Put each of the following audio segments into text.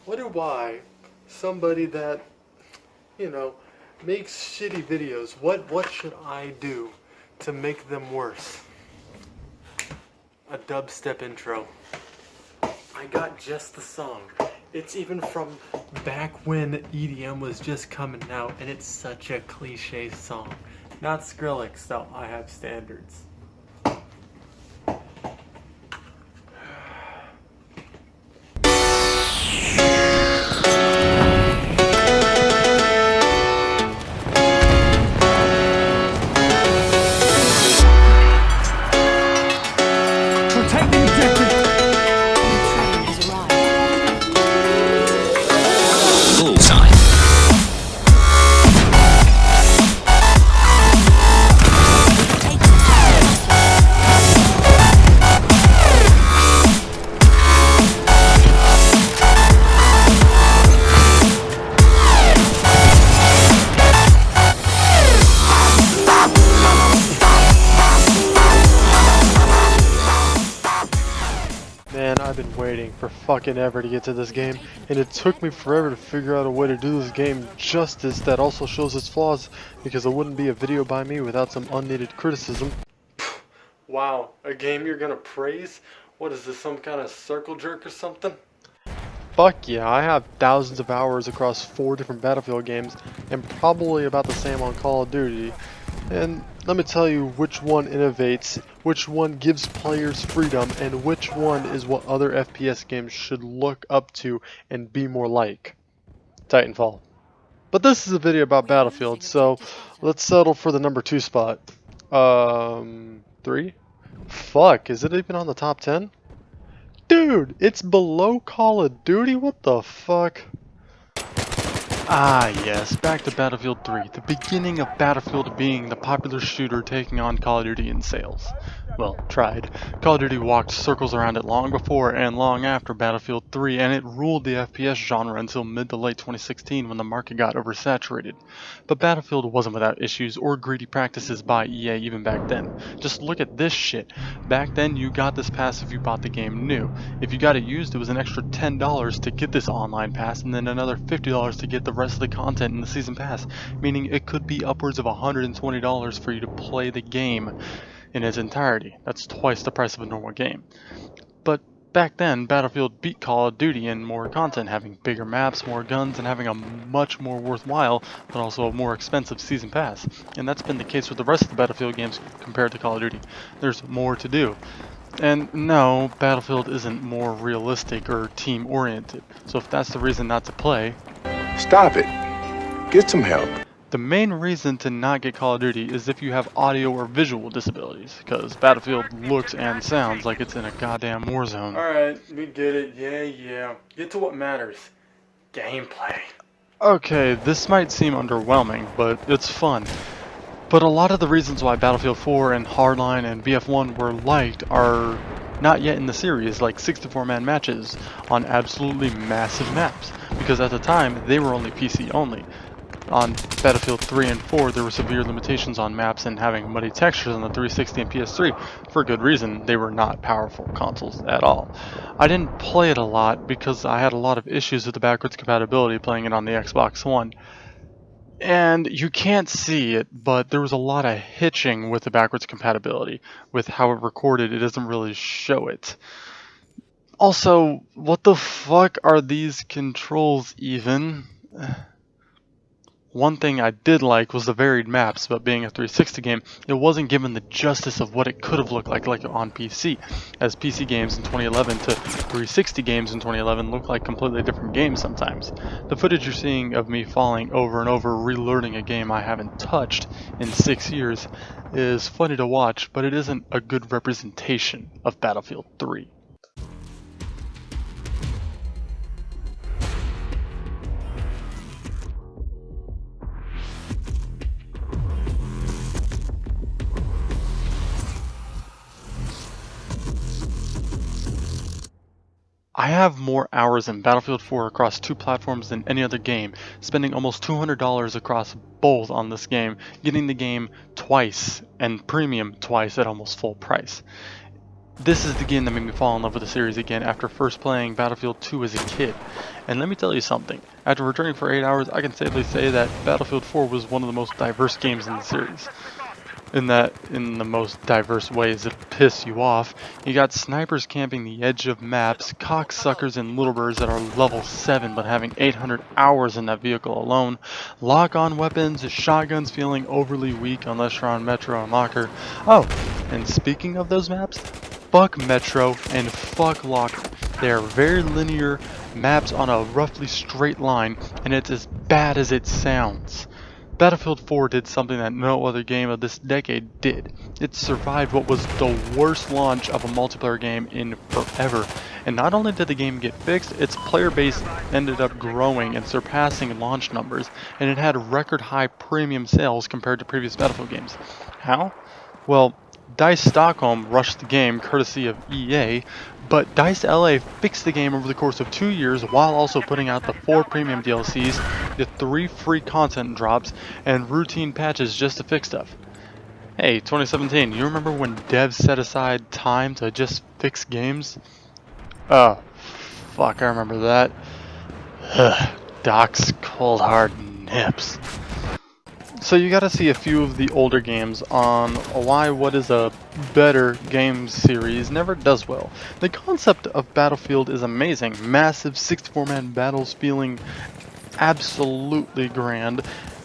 what do I, somebody that, you know, makes shitty videos, what should I do to make them worse? A dubstep intro. I got just the song. It's even from back when EDM was just coming out, and it's such a cliche song. Not Skrillex, though. I have standards. Man, I've been waiting for fucking ever to get to this game, and it took me forever to figure out a way to do this game justice that also shows its flaws, because it wouldn't be a video by me without some unneeded criticism. Wow, a game you're gonna praise? What is this, some kind of circle jerk or something? Fuck yeah, I have thousands of hours across 4 different Battlefield games, and probably about the same on Call of Duty. And let me tell you which one innovates, which one gives players freedom, and which one is what other FPS games should look up to and be more like. Titanfall. But this is a video about Battlefield, so let's settle for the number 2 spot. 3? Fuck, is it even on the top 10? Dude, it's below Call of Duty? What the fuck? Ah yes, back to Battlefield 3, the beginning of Battlefield being the popular shooter taking on Call of Duty in sales. Well, tried. Call of Duty walked circles around it long before and long after Battlefield 3, and it ruled the FPS genre until mid to late 2016 when the market got oversaturated. But Battlefield wasn't without issues or greedy practices by EA even back then. Just look at this shit. Back then you got this pass if you bought the game new. If you got it used, it was an extra $10 to get this online pass, and then another $50 to get the rest of the content in the season pass, meaning it could be upwards of $120 for you to play the game in its entirety. That's twice the price of a normal game. But back then, Battlefield beat Call of Duty in more content, having bigger maps, more guns, and having a much more worthwhile, but also a more expensive season pass. And that's been the case with the rest of the Battlefield games compared to Call of Duty. There's more to do. And no, Battlefield isn't more realistic or team-oriented. So if that's the reason not to play, stop it. Get some help. The main reason to not get Call of Duty is if you have audio or visual disabilities, because Battlefield looks and sounds like it's in a goddamn war zone. Alright, we get it, yeah. Get to what matters. Gameplay. Okay, this might seem underwhelming, but it's fun. But a lot of the reasons why Battlefield 4 and Hardline and BF1 were liked are not yet in the series, like 64-man matches on absolutely massive maps, because at the time they were only PC only. On Battlefield 3 and 4 there were severe limitations on maps and having muddy textures on the 360 and PS3. For good reason, they were not powerful consoles at all. I didn't play it a lot because I had a lot of issues with the backwards compatibility playing it on the Xbox One. And you can't see it, but there was a lot of hitching with the backwards compatibility. With how it recorded, it doesn't really show it. Also, what the fuck are these controls even? One thing I did like was the varied maps, but being a 360 game, it wasn't given the justice of what it could have looked like on PC, as PC games in 2011 to 360 games in 2011 look like completely different games sometimes. The footage you're seeing of me falling over and over relearning a game I haven't touched in 6 years is funny to watch, but it isn't a good representation of Battlefield 3. I have more hours in Battlefield 4 across 2 platforms than any other game, spending almost $200 across both on this game, getting the game twice and premium twice at almost full price. This is the game that made me fall in love with the series again after first playing Battlefield 2 as a kid. And let me tell you something, after returning for 8 hours, I can safely say that Battlefield 4 was one of the most diverse games in the series. In the most diverse ways that piss you off. You got snipers camping the edge of maps, cocksuckers and little birds that are level 7 but having 800 hours in that vehicle alone, lock-on weapons, shotguns feeling overly weak unless you're on Metro and Locker. Oh, and speaking of those maps, fuck Metro and fuck Locker. They are very linear maps on a roughly straight line, and it's as bad as it sounds. Battlefield 4 did something that no other game of this decade did. It survived what was the worst launch of a multiplayer game in forever. And not only did the game get fixed, its player base ended up growing and surpassing launch numbers, and it had record high premium sales compared to previous Battlefield games. How? Well, DICE Stockholm rushed the game courtesy of EA, but DICE LA fixed the game over the course of 2 years while also putting out the 4 premium DLCs, the 3 free content drops, and routine patches just to fix stuff. Hey, 2017, you remember when devs set aside time to just fix games? Oh, fuck, I remember that. Doc's cold hard nips. So you gotta see a few of the older games on why what is a better game series never does well. The concept of Battlefield is amazing. Massive 64-man battles feeling absolutely grand.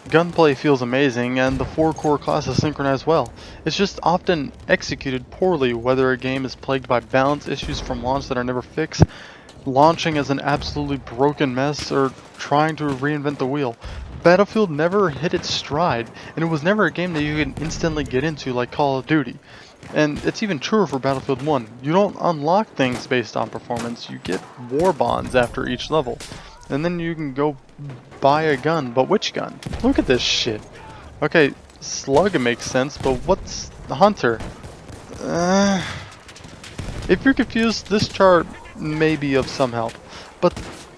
Gunplay feels amazing, and the 4 core classes synchronize well. It's just often executed poorly, whether a game is plagued by balance issues from launch that are never fixed, launching as an absolutely broken mess, or trying to reinvent the wheel. Battlefield never hit its stride, and it was never a game that you could instantly get into like Call of Duty. And it's even truer for Battlefield 1. You don't unlock things based on performance, you get war bonds after each level. And then you can go buy a gun, but which gun? Look at this shit. Okay, Slug makes sense, but what's the Hunter? If you're confused, this chart may be of some help, but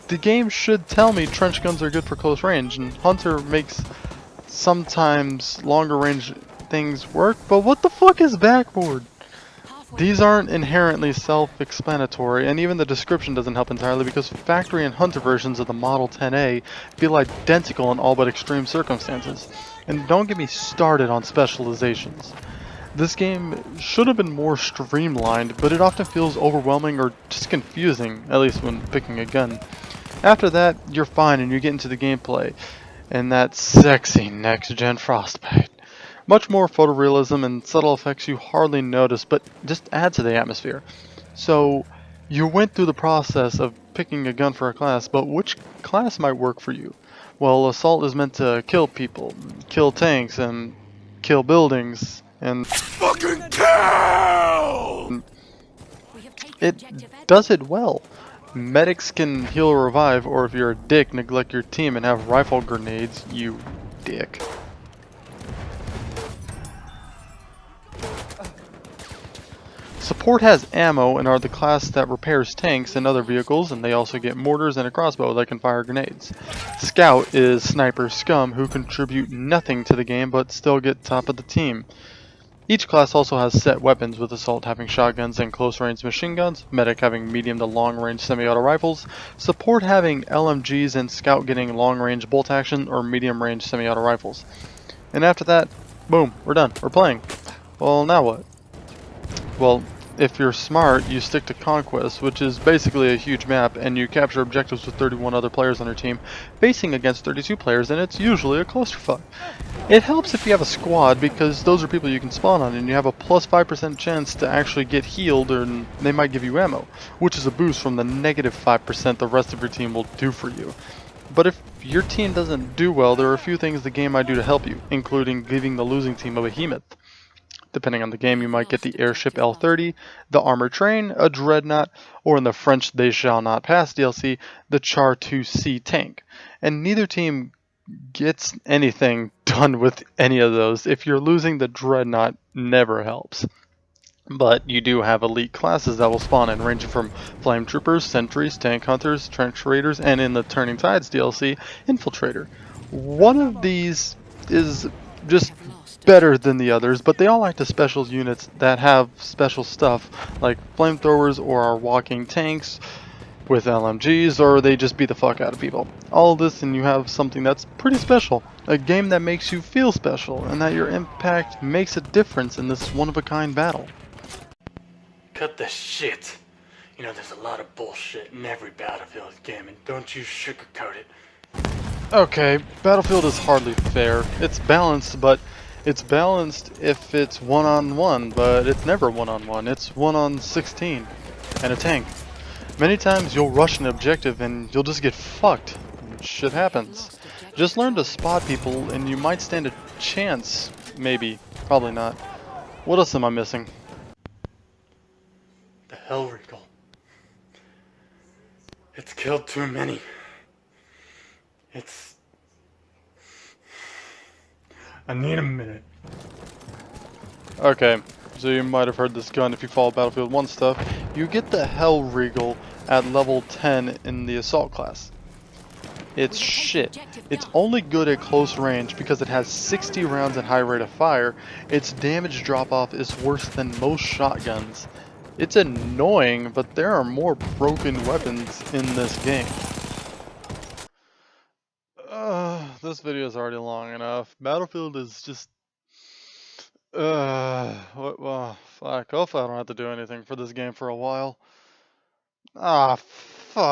the game should tell me trench guns are good for close range, and Hunter makes sometimes longer range things work, but what the fuck is backboard? These aren't inherently self-explanatory, and even the description doesn't help entirely because factory and Hunter versions of the Model 10A feel identical in all but extreme circumstances. And don't get me started on specializations. This game should have been more streamlined, but it often feels overwhelming or just confusing, at least when picking a gun. After that, you're fine and you get into the gameplay, and that sexy next-gen Frostbite. Much more photorealism and subtle effects you hardly notice, but just add to the atmosphere. So, you went through the process of picking a gun for a class, but which class might work for you? Well, Assault is meant to kill people, kill tanks, and kill buildings, and Fucking kill! it does it well. Medics can heal or revive, or if you're a dick, neglect your team and have rifle grenades, you dick. Support has ammo and are the class that repairs tanks and other vehicles, and they also get mortars and a crossbow that can fire grenades. Scout is sniper scum who contribute nothing to the game but still get top of the team. Each class also has set weapons, with Assault having shotguns and close-range machine guns, Medic having medium to long-range semi-auto rifles, Support having LMGs, and Scout getting long-range bolt-action or medium-range semi-auto rifles. And after that, boom, we're done, we're playing. Well, now what? Well, if you're smart, you stick to Conquest, which is basically a huge map, and you capture objectives with 31 other players on your team, facing against 32 players, and it's usually a clusterfuck. It helps if you have a squad, because those are people you can spawn on, and you have a plus 5% chance to actually get healed, or they might give you ammo, which is a boost from the negative 5% the rest of your team will do for you. But if your team doesn't do well, there are a few things the game might do to help you, including giving the losing team a behemoth. Depending on the game, you might get the airship L-30, the armored train, a dreadnought, or in the French They Shall Not Pass DLC, the Char 2C tank. And neither team gets anything done with any of those. If you're losing, the dreadnought never helps. But you do have elite classes that will spawn in, ranging from flame troopers, sentries, tank hunters, trench raiders, and in the Turning Tides DLC, infiltrator. One of these is just better than the others, but they all act as special units that have special stuff, like flamethrowers or are walking tanks with LMGs, or they just beat the fuck out of people. All of this, and you have something that's pretty special. A game that makes you feel special, and that your impact makes a difference in this one-of-a-kind battle. Cut the shit. You know, there's a lot of bullshit in every Battlefield game, and don't you sugarcoat it. Okay, Battlefield is hardly fair. It's balanced, but it's balanced if it's one-on-one, but it's never one-on-one. It's 1-on-16 and a tank. Many times you'll rush an objective and you'll just get fucked. Shit happens. Just learn to spot people and you might stand a chance. Maybe. Probably not. What else am I missing? The Hellregal. It's killed too many. I need a minute. Okay, so you might have heard this gun if you follow Battlefield 1 stuff. You get the Hellregal at level 10 in the Assault class. It's shit. It's only good at close range because it has 60 rounds at high rate of fire. Its damage drop-off is worse than most shotguns. It's annoying, but there are more broken weapons in this game. This video is already long enough. Battlefield is just... well, fuck. Hopefully I don't have to do anything for this game for a while. Ah, fuck.